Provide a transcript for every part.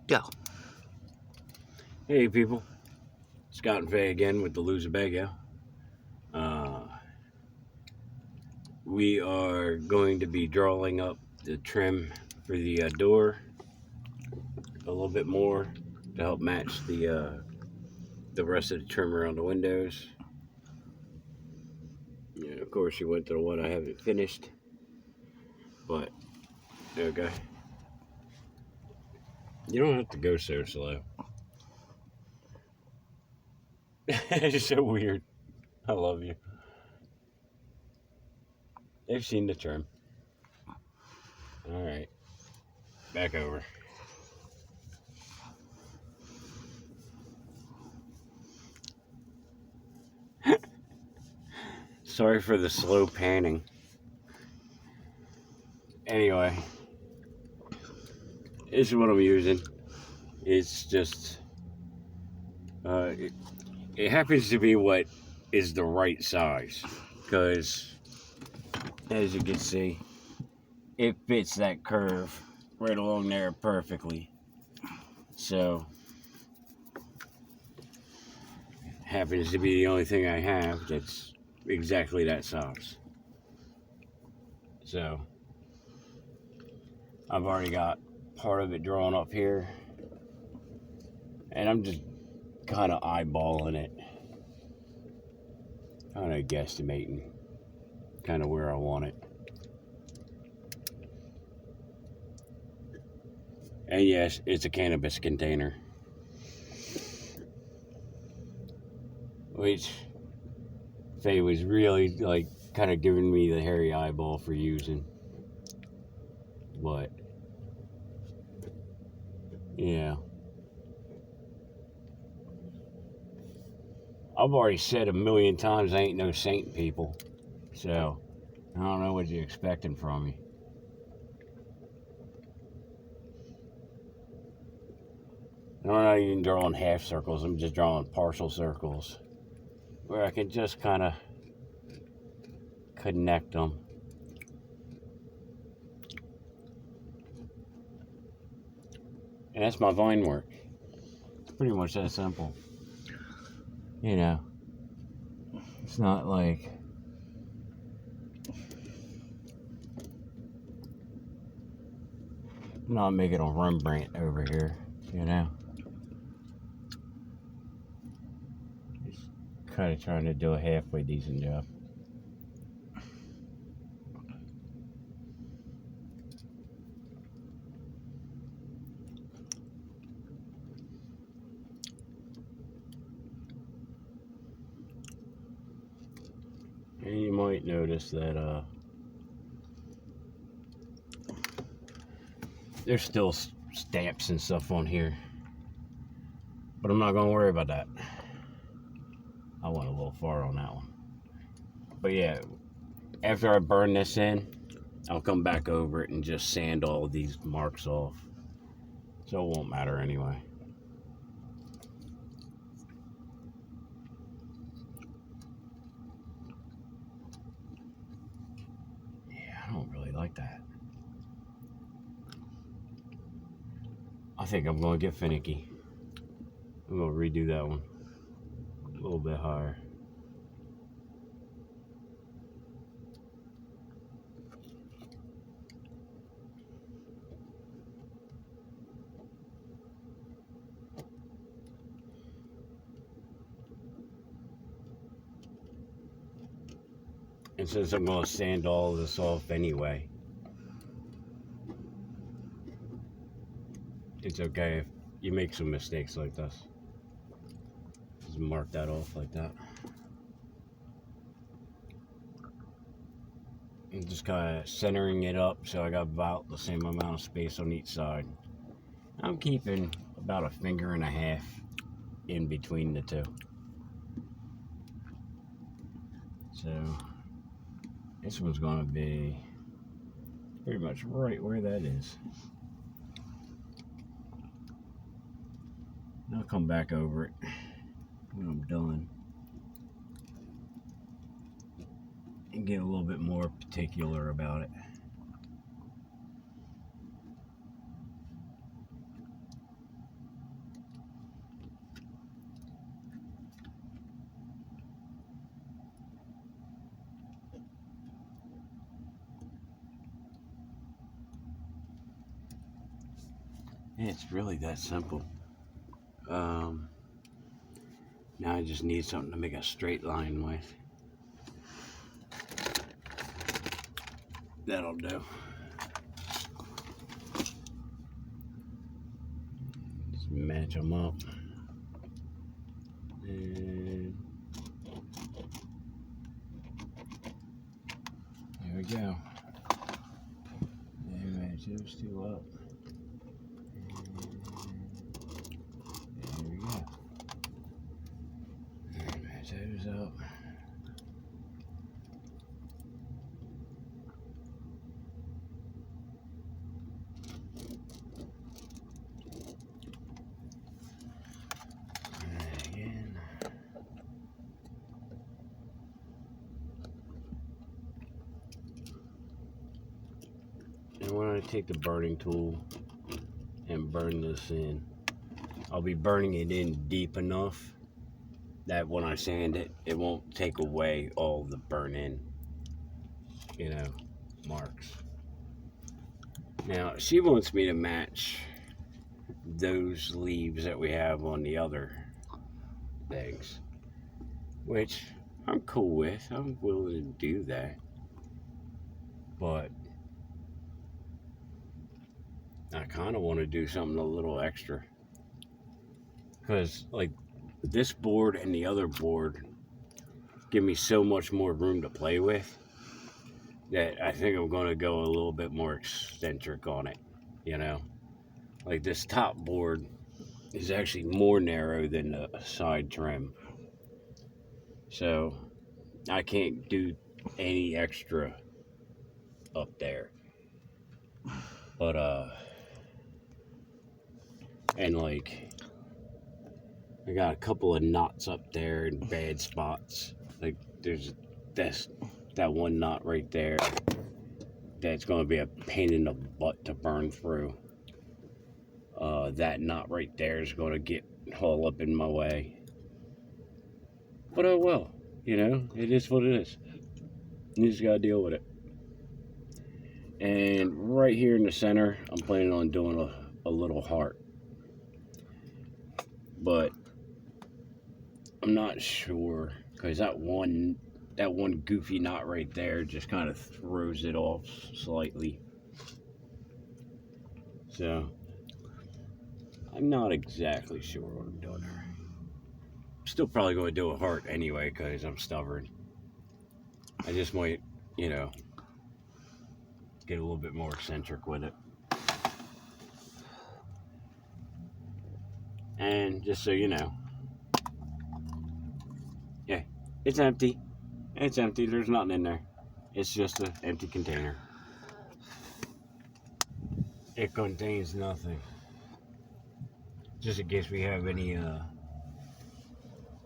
Go. Hey people, Scott and Faye again with the Losebago. We are going to be drawing up the trim for the door a little bit more to help match the rest of the trim around the windows. Yeah, of course, you went to the one I haven't finished, but okay. You don't have to go so slow. It's so weird. I love you. They've seen the trim. All right, back over. Sorry for the slow panning. Anyway, this is what I'm using. It's just, it, it happens to be what is the right size. Because, as you can see, it fits that curve right along there perfectly. So, happens to be the only thing I have that's exactly that size. So, I've already got part of it drawn up here. And I'm just kind of eyeballing it. Kind of guesstimating kind of where I want it. And yes, it's a cannabis container. Which Faye was really like kind of giving me the hairy eyeball for using. But yeah. I've already said a million times I ain't no saint, people. So I don't know what you're expecting from me. I'm not even drawing half circles, I'm just drawing partial circles. Where I can just kind of connect them. And that's my vine work. It's pretty much that simple. You know, it's not like I'm not making a Rembrandt over here, you know. Just kind of trying to do a halfway decent job. And you might notice that there's still stamps and stuff on here. But I'm not going to worry about that. I went a little far on that one. But yeah, after I burn this in, I'll come back over it and just sand all of these marks off. So it won't matter anyway. Yeah, I don't really like that. I think I'm going to get finicky. I'm going to redo that one a little bit higher. And since I'm going to sand all of this off anyway, it's okay if you make some mistakes like this. Just mark that off like that. And just kind of centering it up so I got about the same amount of space on each side. I'm keeping about a finger and a half in between the two. So this one's going to be pretty much right where that is. And I'll come back over it when I'm done and get a little bit more particular about it. It's really that simple. Now I just need something to make a straight line with. That'll do. Just match them up. And there we go. And match those two up. And there we go. And match those up. And when I take the burning tool and burn this in, I'll be burning it in deep enough that when I sand it, it won't take away all the burn-in, marks. Now, she wants me to match those leaves that we have on the other things, which I'm cool with. I'm willing to do that. But I kind of want to do something a little extra. Because, like, this board and the other board give me so much more room to play with that I think I'm going to go a little bit more eccentric on it, Like, this top board is actually more narrow than the side trim. So, I can't do any extra up there. But, and like, I got a couple of knots up there in bad spots. Like, there's that one knot right there that's going to be a pain in the butt to burn through. That knot right there is going to get all up in my way. But oh well, it is what it is. You just got to deal with it. And right here in the center, I'm planning on doing a little heart. But I'm not sure, because that one goofy knot right there just kind of throws it off slightly. So I'm not exactly sure what I'm doing there. I'm still probably going to do a heart anyway, because I'm stubborn. I just might, get a little bit more eccentric with it. And just so you know, yeah, it's empty. It's empty. There's nothing in there. It's just an empty container. It contains nothing. Just in case we have any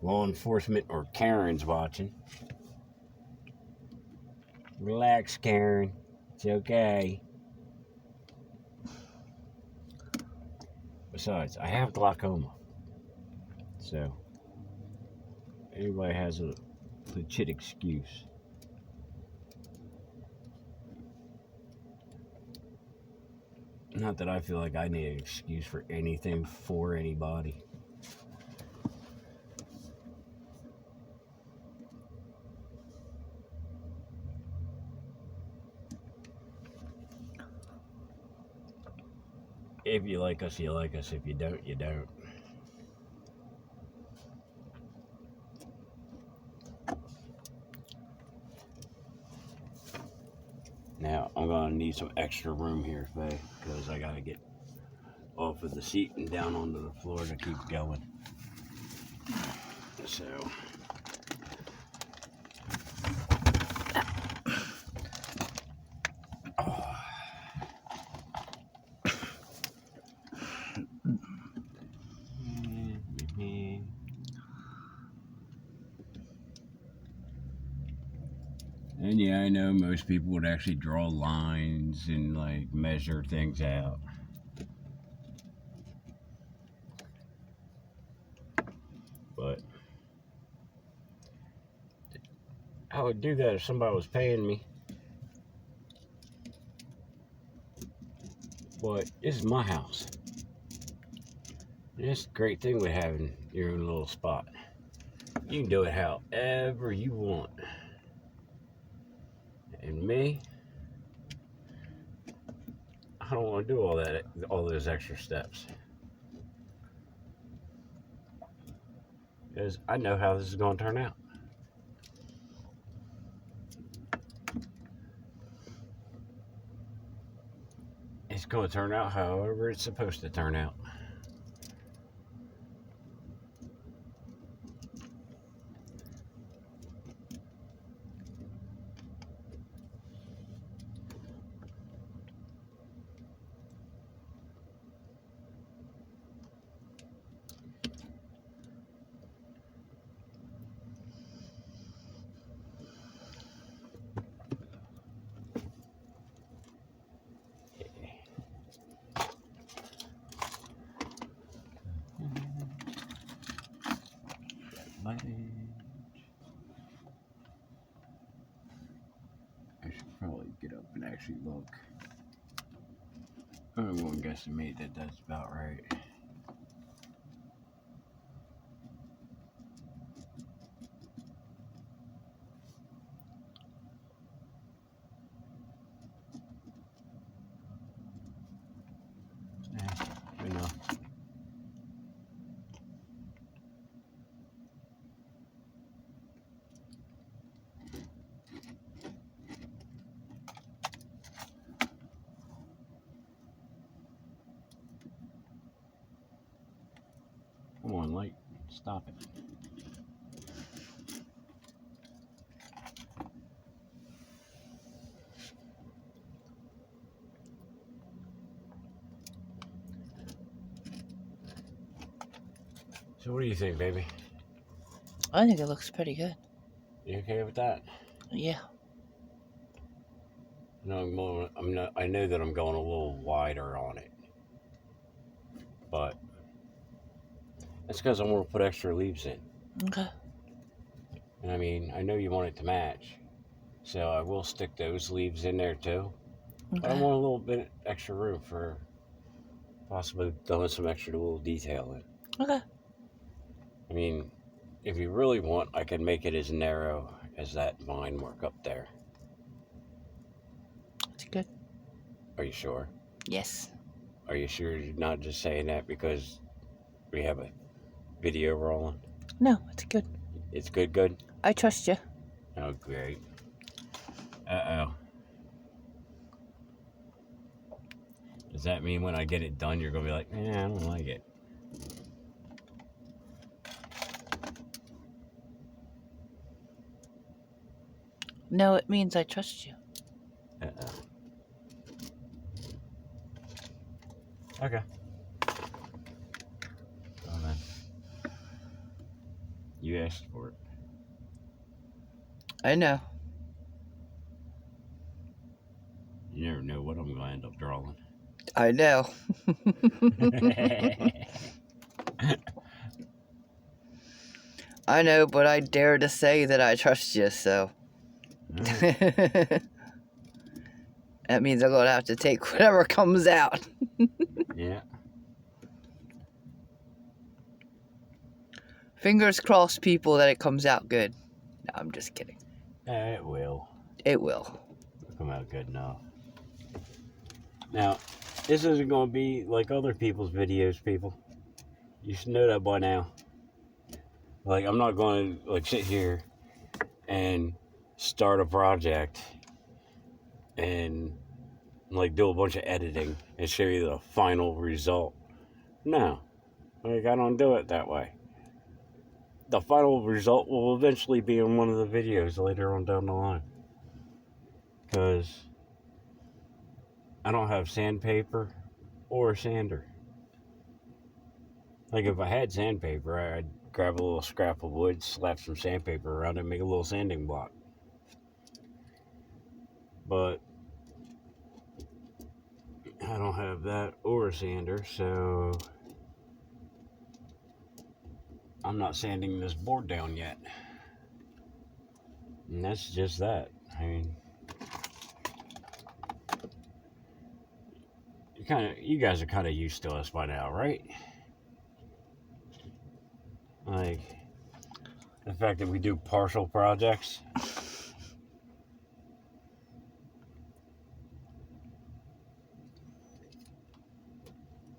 law enforcement or Karens watching. Relax, Karen. It's okay. Besides, I have glaucoma. So, everybody has a legit excuse. Not that I feel like I need an excuse for anything for anybody. If you like us, you like us. If you don't, you don't. Now, I'm going to need some extra room here, Faye, because I got to get off of the seat and down onto the floor to keep going. So, and yeah, I know most people would actually draw lines and like measure things out. But I would do that if somebody was paying me. But this is my house. It's a great thing with having your own little spot. You can do it however you want. And me, I don't want to do all those extra steps. Because I know how this is going to turn out. It's going to turn out however it's supposed to turn out. I should probably get up and actually look. I'm going to guesstimate that that's about right. Good enough. Come on, light. Stop it. So what do you think, baby? I think it looks pretty good. You okay with that? Yeah. No, I know that I'm going a little wider on it, but that's because I want to put extra leaves in. Okay. And I mean, I know you want it to match, so I will stick those leaves in there too. Okay. But I want a little bit extra room for possibly throwing some extra little detail in. Okay. I mean, if you really want, I can make it as narrow as that vine work up there. That's good. Are you sure? Yes. Are you sure you're not just saying that because we have a video rolling? No, it's good. It's good? I trust you. Oh, great. Uh-oh. Does that mean when I get it done, you're going to be like, I don't like it? No, it means I trust you. Uh-oh. Okay. Well then. You asked for it. I know. You never know what I'm going to end up drawing. I know. I know, but I dare to say that I trust you, so. Right. That means I'm going to have to take whatever comes out. Yeah. Fingers crossed, people, that it comes out good. No, I'm just kidding. It will. It will. It'll come out good enough. Now, this isn't going to be like other people's videos, people. You should know that by now. Like, I'm not going to, like, sit here and start a project and, like, do a bunch of editing and show you the final result. No. Like, I don't do it that way. The final result will eventually be in one of the videos later on down the line. Because I don't have sandpaper or a sander. Like, if I had sandpaper, I'd grab a little scrap of wood, slap some sandpaper around it, and make a little sanding block. But I don't have that or a sander, so I'm not sanding this board down yet. And that's just that. I mean, you guys are kind of used to us by now, right? Like, the fact that we do partial projects.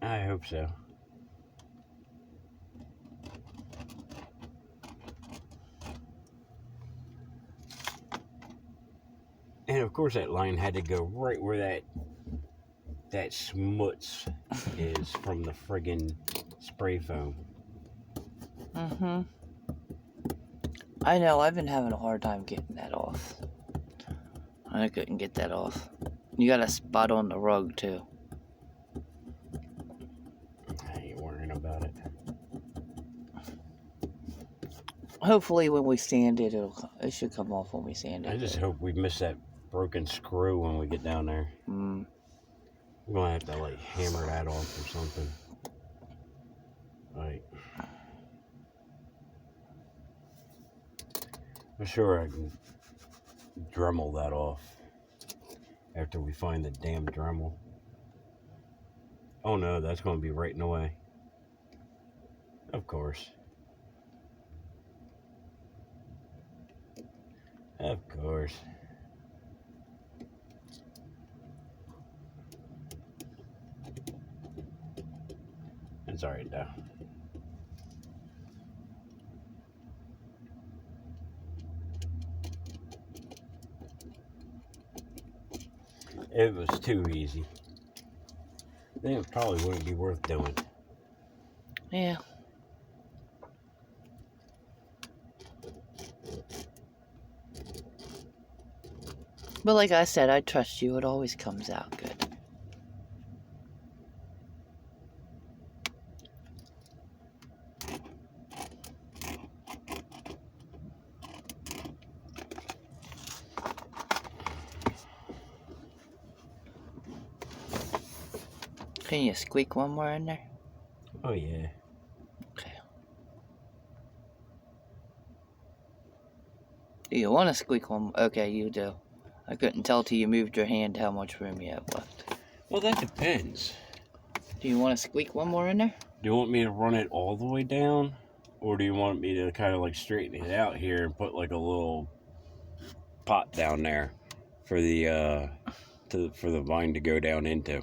I hope so. And of course that line had to go right where that smuts is from the friggin' spray foam. Mm-hmm. I know, I've been having a hard time getting that off. I couldn't get that off. You got a spot on the rug, too. I ain't worrying about it. Hopefully when we sand it, it should come off when we sand it. I just hope we miss that broken screw when we get down there. Mm. We're gonna have to like hammer that off or something. Like, I'm sure I can Dremel that off after we find the damn Dremel. Oh no, that's gonna be right in the way. Of course. Of course. It's alright though. If it was too easy, then it probably wouldn't be worth doing. Yeah. But like I said, I trust you. It always comes out good. Can you squeak one more in there? Oh yeah. Okay. Do you want to squeak one? Okay, you do. I couldn't tell till you moved your hand how much room you have left. Well, that depends. Do you want to squeak one more in there? Do you want me to run it all the way down? Or do you want me to kind of like straighten it out here and put like a little pot down there for the for the vine to go down into?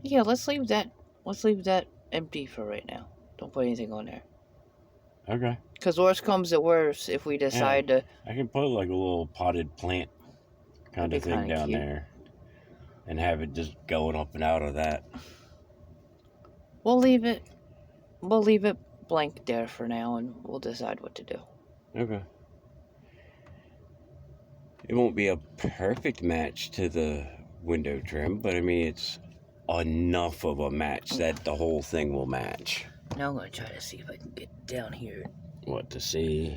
Yeah, let's leave that empty for right now. Don't put anything on there. Okay. Because worst comes to worst, if we decide to... I can put like a little potted plant kind of thing down there. And have it just going up and out of that. We'll leave it blank there for now, and we'll decide what to do. Okay. It won't be a perfect match to the window trim, but I mean, it's enough of a match that the whole thing will match. Now I'm going to try to see if I can get down here. What, to see?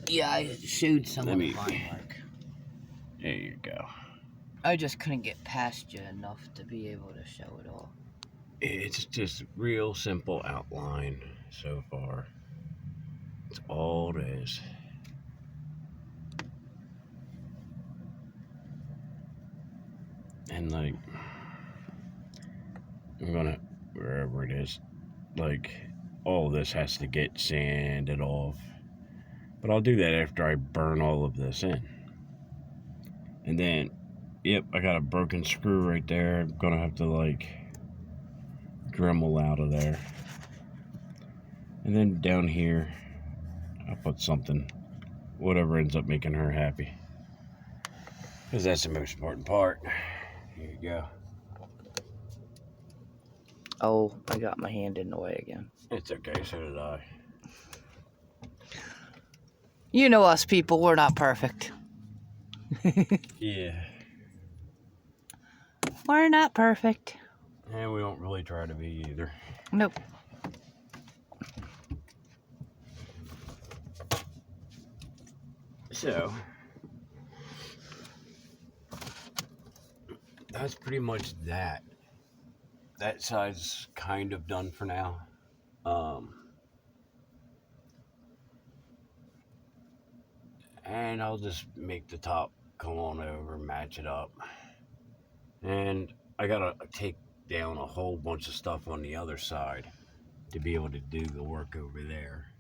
Yeah, I showed some of my mark. There you go. I just couldn't get past you enough to be able to show it all. It's just real simple outline so far. That's all it is. And like, I'm gonna, wherever it is, like, all of this has to get sanded off. But I'll do that after I burn all of this in. And then, yep, I got a broken screw right there. I'm gonna have to like Dremel out of there. And then down here, I'll put something, whatever ends up making her happy. Because that's the most important part. Here you go. Oh, I got my hand in the way again. It's okay, so did I. You know us people, we're not perfect. Yeah. We're not perfect. And we don't really try to be either. Nope. So, that's pretty much that. That side's kind of done for now. And I'll just make the top come on over, match it up. And I gotta take down a whole bunch of stuff on the other side. to be able to do the work over there.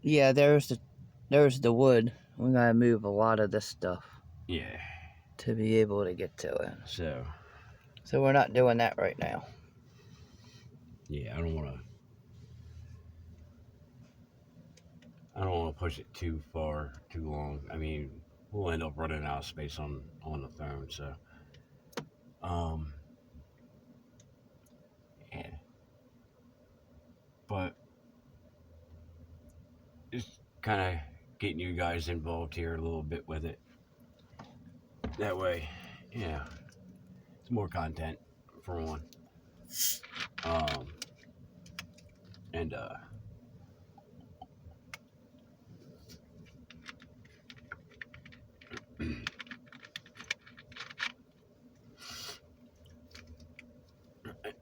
Yeah, there's the wood. We gotta move a lot of this stuff Yeah. to be able to get to it. So we're not doing that right now. yeah, I don't want to push it too far, too long. I mean, we'll end up running out of space on the phone. So, yeah. But just kind of getting you guys involved here a little bit with it. That way, yeah, it's more content for one. And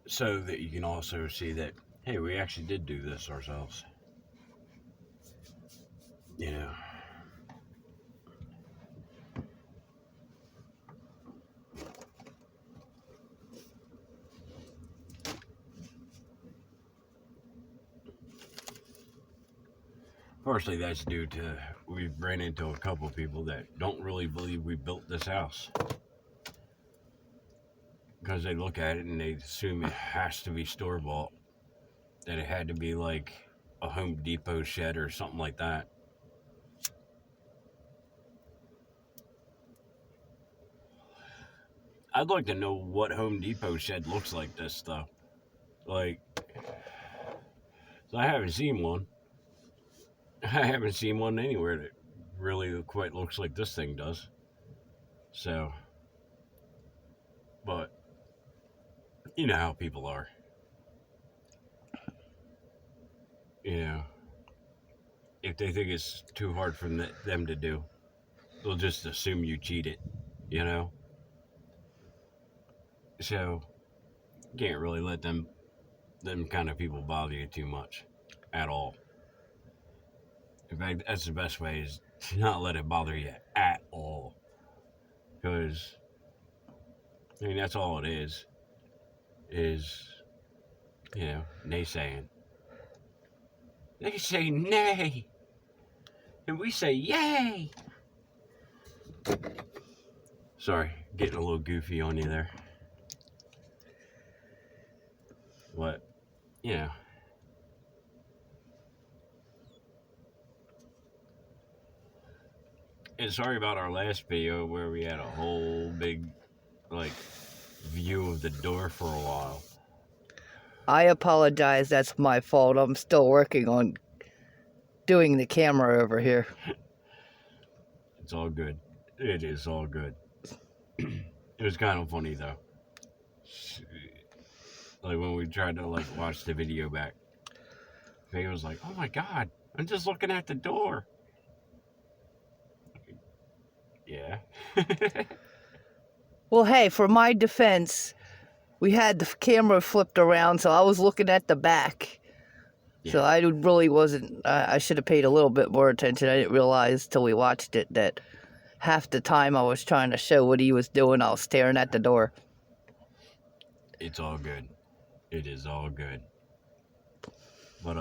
so that you can also see that, hey, we actually did do this ourselves. You know. Partially that's due to we've ran into a couple of people that don't really believe we built this house. Because they look at it and they assume it has to be store-bought. That it had to be like a Home Depot shed or something like that. I'd like to know what Home Depot shed looks like this stuff. Like, I haven't seen one. I haven't seen one anywhere that really quite looks like this thing does. So, but, you know how people are. You know, if they think it's too hard for them to do, they'll just assume you cheated, you know? So, you can't really let them kind of people bother you too much at all. In fact, that's the best way, is to not let it bother you at all. Because, I mean, that's all it is, you know, naysaying. They say nay, and we say yay. Sorry, getting a little goofy on you there. But, you know. And sorry about our last video where we had a whole big, like, view of the door for a while. I apologize, that's my fault. I'm still working on doing the camera over here. It's all good. It is all good. It was kind of funny though. Like when we tried to like watch the video back, Faye was like, "Oh my God, I'm just looking at the door." Yeah. Well, hey, for my defense, we had the camera flipped around, so I was looking at the back. Yeah. So I really wasn't, I should have paid a little bit more attention. I didn't realize till we watched it that half the time I was trying to show what he was doing, I was staring at the door. It's all good. It is all good. But,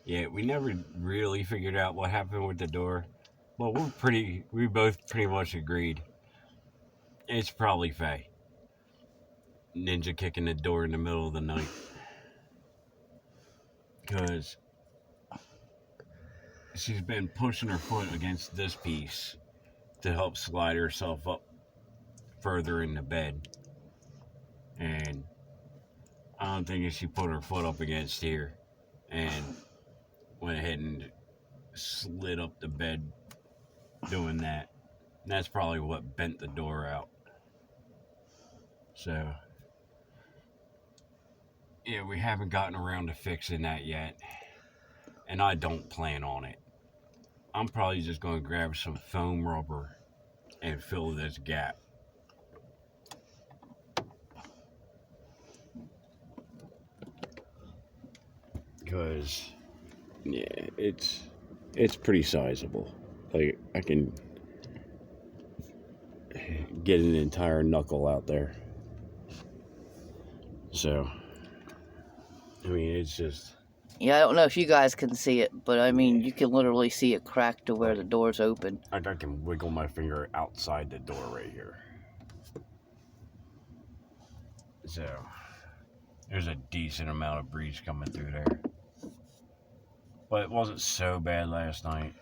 yeah, we never really figured out what happened with the door. Well, we both pretty much agreed. It's probably Faye. Ninja kicking the door in the middle of the night. Because she's been pushing her foot against this piece to help slide herself up further in the bed. And I don't think she put her foot up against here and went ahead and slid up the bed doing that. And that's probably what bent the door out. So, yeah, we haven't gotten around to fixing that yet. And I don't plan on it. I'm probably just going to grab some foam rubber and fill this gap. Because, yeah, it's pretty sizable. Like, I can get an entire knuckle out there. So, I mean, it's just... Yeah, I don't know if you guys can see it, but I mean, you can literally see it crack to where the door's open. Like I can wiggle my finger outside the door right here. So, there's a decent amount of breeze coming through there. But it wasn't so bad last night.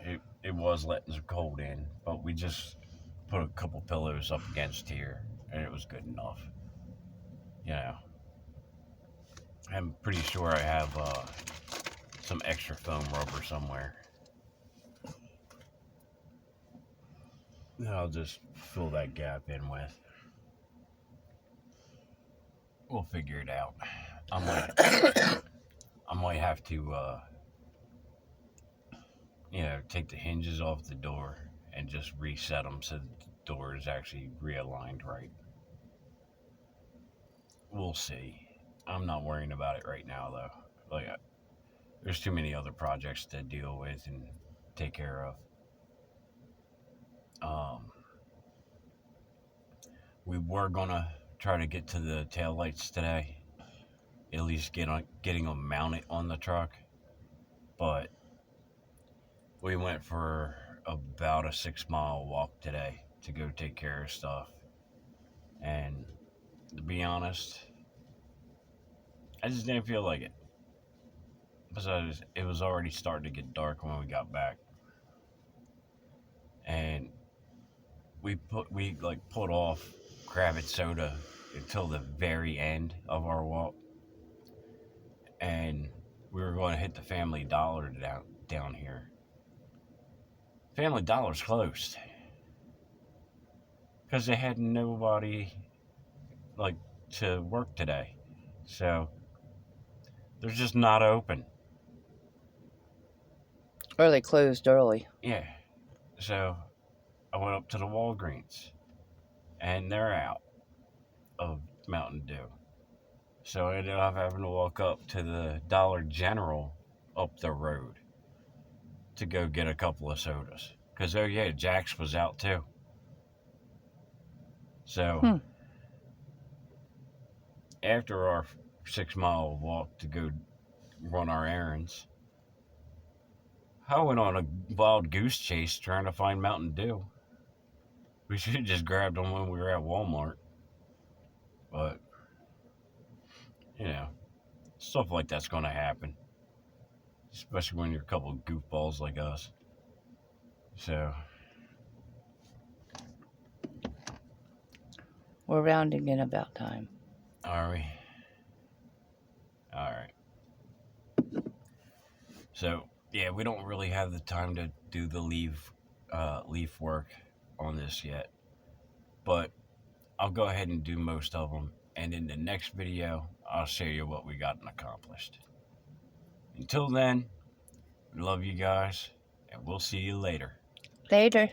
It was letting some cold in, but we just put a couple pillows up against here, and it was good enough. You know. I'm pretty sure I have some extra foam rubber somewhere. I'll just fill that gap in with. We'll figure it out. I might have to, take the hinges off the door and just reset them so the door is actually realigned right. We'll see. I'm not worrying about it right now, though. Like, there's too many other projects to deal with and take care of. We were gonna try to get to the taillights today, at least getting them mounted on the truck, but we went for about a 6-mile walk today to go take care of stuff, and to be honest, I just didn't feel like it. Besides, it was already starting to get dark when we got back, and we put off Kravitz soda until the very end of our walk, and we were going to hit the Family Dollar down here. Family Dollar's closed because they had nobody to work today, so they're just not open. Or they closed early. Yeah, so I went up to the Walgreens, and they're out of Mountain Dew. So I ended up having to walk up to the Dollar General up the road to go get a couple of sodas. Because, oh yeah, Jack's was out too. So, after our 6-mile walk to go run our errands, I went on a wild goose chase trying to find Mountain Dew. We should have just grabbed them when we were at Walmart. But, stuff like that's going to happen. Especially when you're a couple of goofballs like us. So. We're rounding in about time. Are we? Alright. So, yeah, we don't really have the time to do the leaf work on this yet. But I'll go ahead and do most of them. And in the next video, I'll show you what we got accomplished. Until then, we love you guys, and we'll see you later. Later.